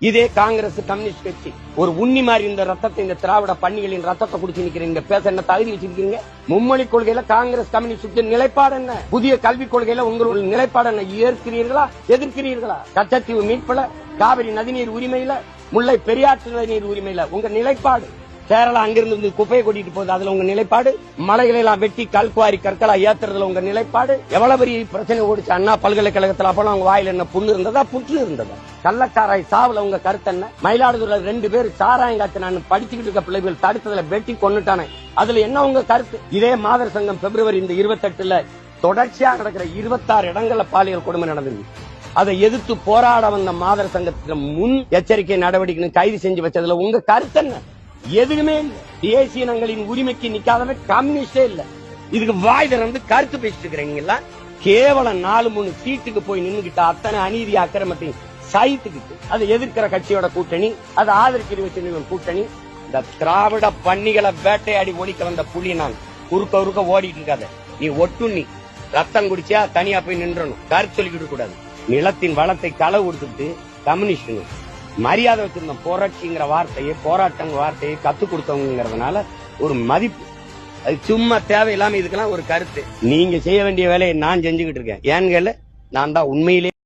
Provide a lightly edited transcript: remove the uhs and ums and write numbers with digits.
இதே காங்கிரஸ் கம்யூனிஸ்ட் கட்சி ஒரு உண்ணி மாதிரி இந்த ரத்தத்தை, இந்த திராவிட பண்ணிகளின் ரத்தத்தை குடிச்சு நிக்கிறீங்க. பேச என்ன தகுதி வச்சிருக்கீங்க? மும்மொழி கொள்கையில காங்கிரஸ் கம்யூனிஸ்ட் நிலைப்பாடு என்ன? புதிய கல்விக் கொள்கையில உங்களுடைய நிலைப்பாடு என்ன? ஏற்கிறீர்களா எதிர்க்கிறீர்களா? கச்சத்தீவு மீட்பல, காவிரி நதிநீர் உரிமையில, முல்லை பெரியாற்று நதிநீர் உரிமையில உங்க நிலைப்பாடு? கேரளா அங்கிருந்து குப்பையை கொட்டிட்டு போகுது, அதுல உங்க நிலைப்பாடு? மலைகளை எல்லாம் வெட்டி கல்குவாரி கற்களா ஏத்துறதுல உங்க நிலைப்பாடு? எவ்வளவு பெரிய பிரச்சனை ஓடிச்சு அண்ணா பல்கலைக்கழகத்துல. அப்ப அவங்க வாயில என்ன புண்ணு இருந்ததா புற்று இருந்ததா? கள்ளச்சாராய் சாவுல உங்க கருத்து என்ன? மயிலாடுதுறையில 2 பேர் சாராயம் காய்ச்சி நான் படிச்சுக்கிட்டு இருக்க பிள்ளைகள் தடுத்ததுல வெட்டி கொண்டுட்டானே, அதுல என்ன உங்க கருத்து? இதே மாதர் சங்கம் பிப்ரவரி இந்த 28ல தொடர்ச்சியா நடக்கிற 26 இடங்கள்ல பாலியல் கொடுமை நடந்தது. அதை எதிர்த்து போராட வந்த மாதர் சங்கத்துல முன் எச்சரிக்கை நடவடிக்கை கைது செஞ்சு வச்சதுல உங்க கருத்து என்ன? எதுவுமே இல்ல. தேசிய இனங்களின் உரிமைக்கு நிக்காதவன் கம்யூனிஸ்டே இல்ல. இதுக்கு வாய் திறந்து கருத்து பேசிட்டு இருக்கிறீங்களா? கேவலம் 4-3 சீட்டுக்கு போய் நின்னுகிட்ட அத்தனை அநீதி அக்கிரமத்தையும் சைத்துக்கிட்டு அதை எதிர்க்கிற கட்சியோட கூட்டணி, அதை ஆதரிக்கிற கூட்டணி. இந்த திராவிட பண்ணிகளை வேட்டையாடி ஒழிக்க வந்த புலி நான். குறுக்க ஓடிட்டு இருக்காத. நீ ஒட்டுண்ணி ரத்தம் குடிச்சா தனியா போய் நின்றணும். கருத்து சொல்லிக்கிட்டு கூடாது. நிலத்தின் வளத்தை களவு கொடுத்துட்டு கம்யூனிஸ்ட் மரியாதை வச்சிருந்த புரட்சிங்கிற வார்த்தையை, போராட்டங்கிற வார்த்தையை கத்து கொடுத்தவங்கிறதுனால ஒரு மதிப்பு. அது சும்மா தேவையில்லாம இதுக்கெல்லாம் ஒரு கருத்து. நீங்க செய்ய வேண்டிய வேலையை நான் செஞ்சுக்கிட்டு இருக்கேன். ஏன்னு கேளு, நான் தான் உண்மையிலே